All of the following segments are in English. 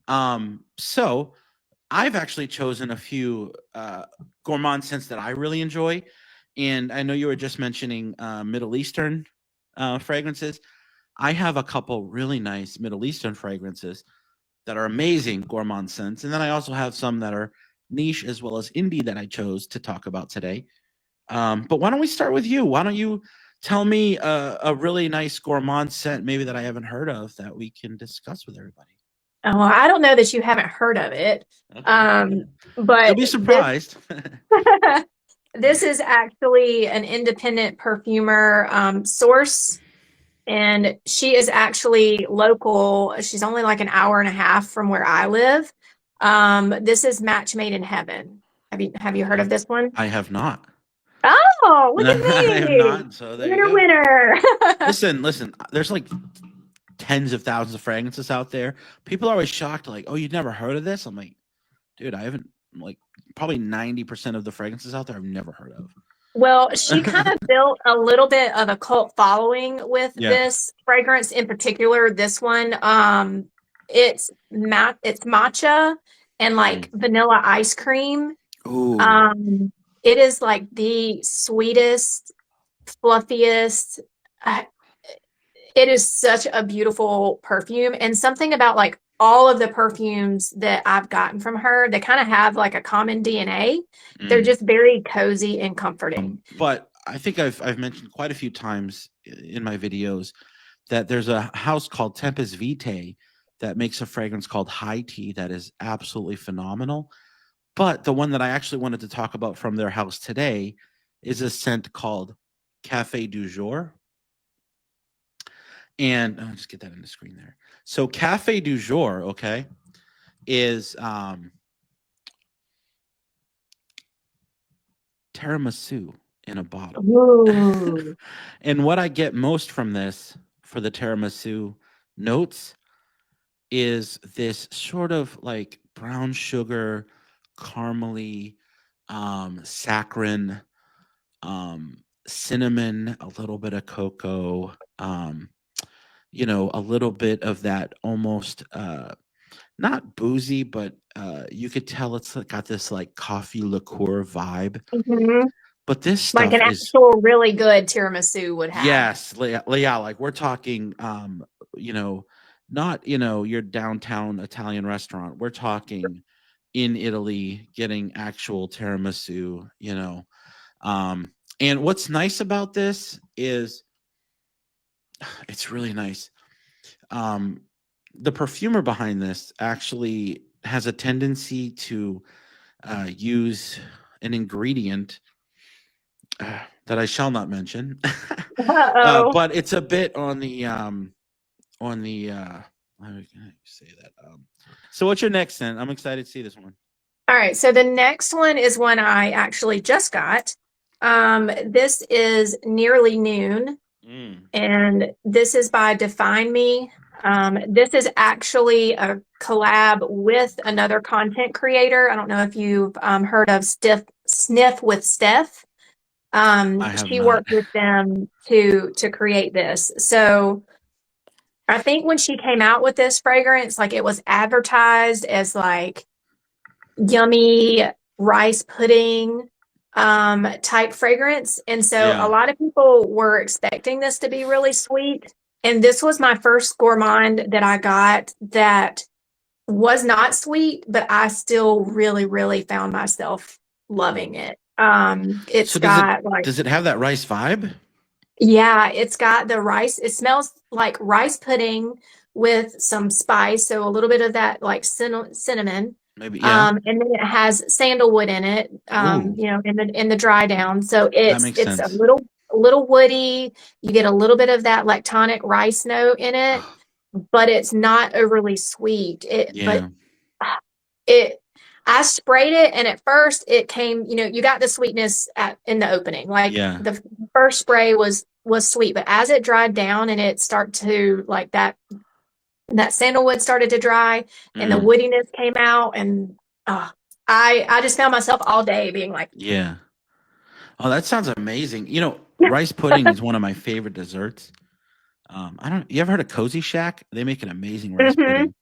So I've actually chosen a few gourmand scents that I really enjoy, and I know you were just mentioning Middle Eastern fragrances. I have a couple really nice Middle Eastern fragrances that are amazing gourmand scents, and then I also have some that are niche as well as indie that I chose to talk about today. But why don't we start with you? Why don't you tell me a really nice gourmand scent, maybe that I haven't heard of, that we can discuss with everybody? Oh, well, I don't know that you haven't heard of it, Okay, you'll but be this surprised. this is actually an independent perfumer source, and she is actually local. She's only like an hour and a half from where I live. This is Match Made in Heaven. Have you heard of Okay, this one? I have not. Oh, look at I have me. not. So there you Winner, go. winner. Listen. There's like tens of thousands of fragrances out there. People are always shocked, like, "Oh, you've never heard of this?" I'm like, dude, I haven't. Like, probably 90% of the fragrances out there I've never heard Well, she kind of. of built a little bit of a cult following with Yeah. this fragrance in particular. This one, it's matcha and like Mm. vanilla ice cream. Ooh. Um, it is like the sweetest, fluffiest. uh, It is such a beautiful perfume, and something about like all of the perfumes that I've gotten from her, they kind of have like a common DNA. They're Mm. just very cozy and comforting. But I think I've mentioned quite a few times in my videos that there's a house called Tempest Vitae that makes a fragrance called High Tea that is absolutely phenomenal. But the one that I actually wanted to talk about from their house today is a scent called Cafe du Jour. And I'll just get that in the screen there. So Cafe du Jour, okay, is tiramisu in a bottle. Ooh. And what I get most from this for the tiramisu notes is this sort of like brown sugar, caramely, saccharine, cinnamon, a little bit of cocoa, a little bit of that almost not boozy, but you could tell it's got this like coffee liqueur vibe. Mhm. But this Like stuff an is, actual really good tiramisu would have. yes, yeah, like we're talking, you know, not, your downtown Italian restaurant. We're talking in Italy getting actual tiramisu, Um, and what's nice about this is it's really nice. Um, the perfumer behind this actually has a tendency to use an ingredient that I shall not mention, Uh-oh. but it's a bit on the how do I say that? So what's your next scent? I'm excited to see this one. All right, so the next one is one I actually just got. This is Nearly Noon, Mm, and this is by Define Me. This is actually a collab with another content creator. I don't know if you've heard of Sniff with Steph. I have She not. worked with them to create this. So I think when she came out with this fragrance, like it was advertised as like yummy rice pudding type fragrance. And so a Yeah. lot of people were expecting this to be really sweet. And this was my first gourmand that I got that was not sweet, but I still really, really found myself loving it. It's So does it got like, does it have that rice vibe? yeah, it's got the rice. It smells like rice pudding with some spice, so a little bit of that like cinnamon. Maybe, yeah. And then it has sandalwood in it, Ooh, in the dry down. So that it's makes it's sense. a little woody. You get a little bit of that lactonic rice note in it, but it's not overly sweet. But Yeah, it I sprayed it, and at first it came, you got the sweetness in the opening. Like yeah. the first spray was sweet, but as it dried down and it started to like that sandalwood started to dry and the Mm, woodiness came out, and uh, I just found myself all day being like, yeah. Oh, that sounds amazing. Rice pudding is one of my favorite desserts. I don't. You ever heard of Cozy Shack? They make an amazing rice hmm pudding.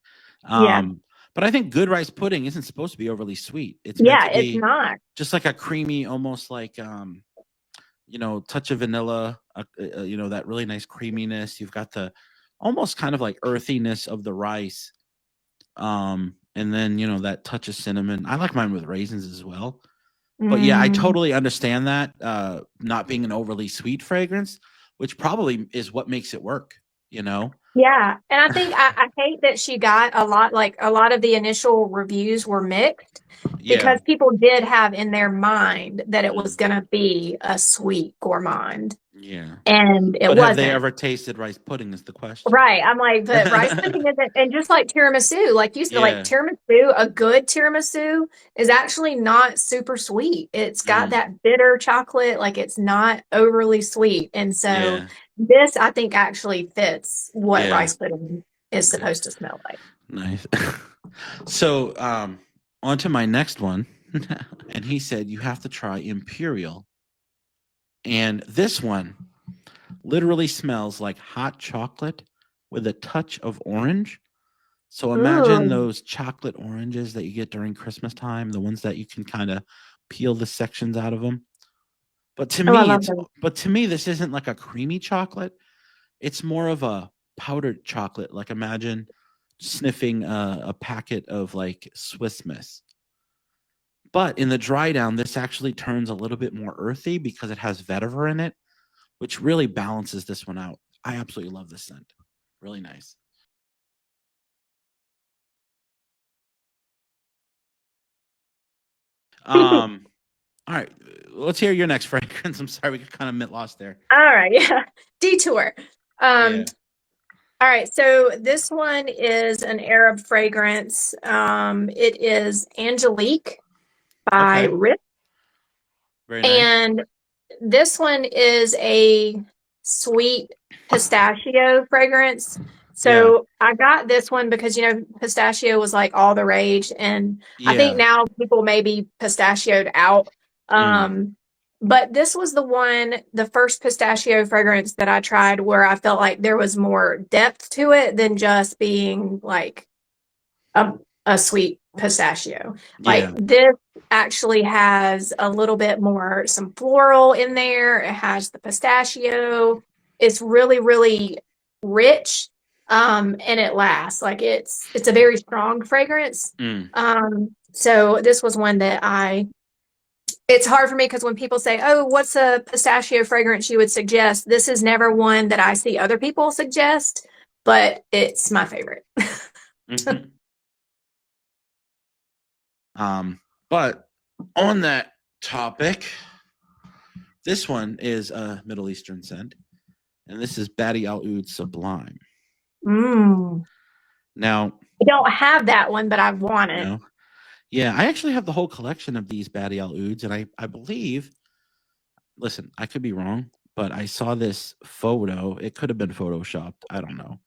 yeah. Um, But I think good rice pudding isn't supposed to be overly sweet. It's meant Yeah, to it's be not. just like a creamy, almost like touch of vanilla, that really nice creaminess. You've got the almost kind of like earthiness of the rice. And then, that touch of cinnamon. I like mine with raisins as well. But yeah, I Mm. totally understand that not being an overly sweet fragrance, which probably is what makes it work, you know? Yeah, and I think I hate that she got a lot, like a lot of the initial reviews were mixed Yeah. because people did have in their mind that it was Mm, going to be a sweet gourmand, yeah. and it But have they wasn't. ever tasted rice pudding is the question. Right. I'm like, but rice pudding isn't, and just like tiramisu, like you said, like Yeah. tiramisu, a good tiramisu is actually not super sweet. It's got Mm, that bitter chocolate, like it's not overly sweet. And so yeah. this, I think, actually fits what Yeah. rice pudding is Okay. supposed to smell like. Nice. So, on to my next one. And he said, you have to try Imperial. And this one literally smells like hot chocolate with a touch of orange. So imagine Ooh. those chocolate oranges that you get during Christmas time, the ones that you can kind of peel the sections out of them. But to Oh, I me, love those. this isn't like a creamy chocolate. It's more of a powdered chocolate. Like imagine sniffing a packet of like Swiss Miss. But in the dry down, this actually turns a little bit more earthy because it has vetiver in it, which really balances this one out. I absolutely love this scent. Really nice. Um, all right, let's hear your next fragrance. I'm sorry, we got kind of lost there. All right, yeah. Detour. Um, Yeah. all right, so this one is an Arab fragrance. It is Angelique by Okay. Rip. Very nice. And this one is a sweet pistachio fragrance. Yeah. So I got this one because, pistachio was like all the rage. And I think Yeah. now people may be pistachioed out. Mm. Um, but this was the first pistachio fragrance that I tried where I felt like there was more depth to it than just being like a, a sweet pistachio. Like Yeah. this actually has a little bit more, some floral in there. It has the pistachio. It's really, really rich. And it lasts. Like it's a very strong fragrance. Mm. So this was one that it's hard for me because when people say, "Oh, what's a pistachio fragrance you would suggest?" This is never one that I see other people suggest, but it's my favorite. Hmm. But on that topic, this one is a Middle Eastern scent, and this is Badi Al Oud Sublime. Mm. Now, I don't have that one, but I want it. no, yeah, I actually have the whole collection of these Badi Al Ouds, and I believe, listen, I could be wrong, but I saw this photo. It could have been photoshopped. I don't know.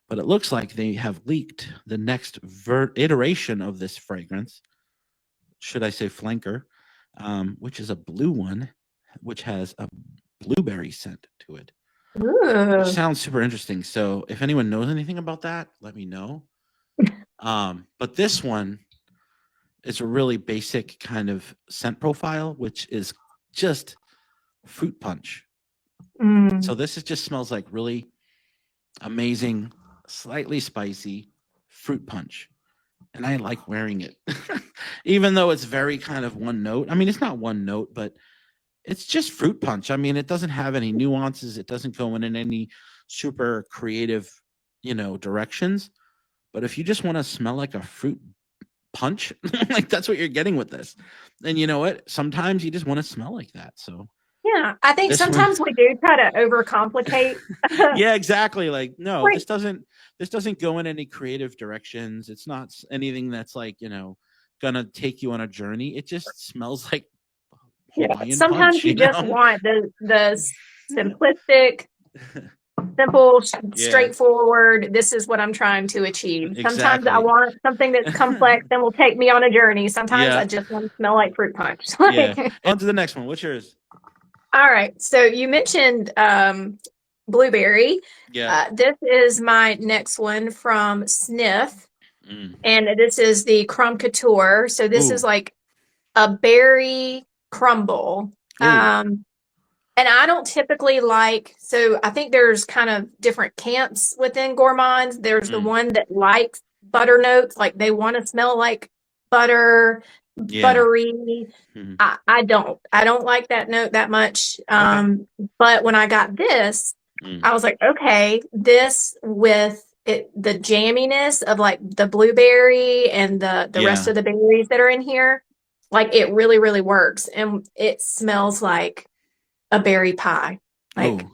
But it looks like they have leaked the next iteration of this fragrance. Should I say flanker, which is a blue one, which has a blueberry scent to it, which Ooh. sounds super interesting. So if anyone knows anything about that, let me know. But this one is a really basic kind of scent profile, which is just fruit punch. So Mm. this is just smells like really amazing, slightly spicy fruit punch. And I like wearing it, even though it's very kind of one note. I mean, it's not one note, but it's just fruit punch. I mean, it doesn't have any nuances. It doesn't go in any super creative, directions. But if you just want to smell like a fruit punch, like that's what you're getting with this. And you know what? Sometimes you just want to smell like that. So Yeah, I think this one, sometimes we do try to overcomplicate. yeah, exactly. Like, no, Right. this doesn't go in any creative directions. It's not anything that's like, gonna take you on a journey. It just smells like Yeah. Hawaiian Sometimes punch, you just want the simplistic, simple, Yeah, straightforward. This is what I'm trying to achieve. Sometimes I exactly. want something that's complex and will take me on a journey. Sometimes I Yeah, just want to smell like fruit punch. yeah. Like, On to the next one. What's yours? all right. So you mentioned blueberry. Yeah. This is my next one from Sniff. Mm. And this is the Crumb Couture. So this is Ooh. like a berry crumble. Ooh. And I don't typically like, so I think there's kind of different camps within gourmands. There's the Mm. one that likes butter notes, like they want to smell like butter, Yeah. buttery. Mhm. I don't. I don't like that note that much. Okay. But when I got this, Mm. I was like, okay, this with it, the jamminess of like the blueberry and the rest Yeah. of the berries that are in here, like it really, really works. And it smells like a berry pie. Like, Oh,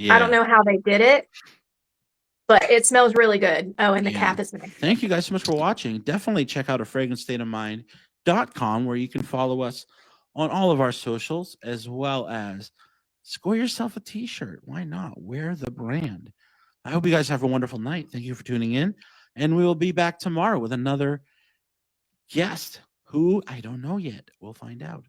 I don't yeah. know how they did it, but it smells really good. Oh, and the Yeah. cap is nice. Thank you guys so much for watching. Definitely check out a fragrancestateofmind.com where you can follow us on all of our socials as well as score yourself a t-shirt. Why not? Wear the brand. I hope you guys have a wonderful night. Thank you for tuning in. And we will be back tomorrow with another guest who I don't know yet. We'll find out.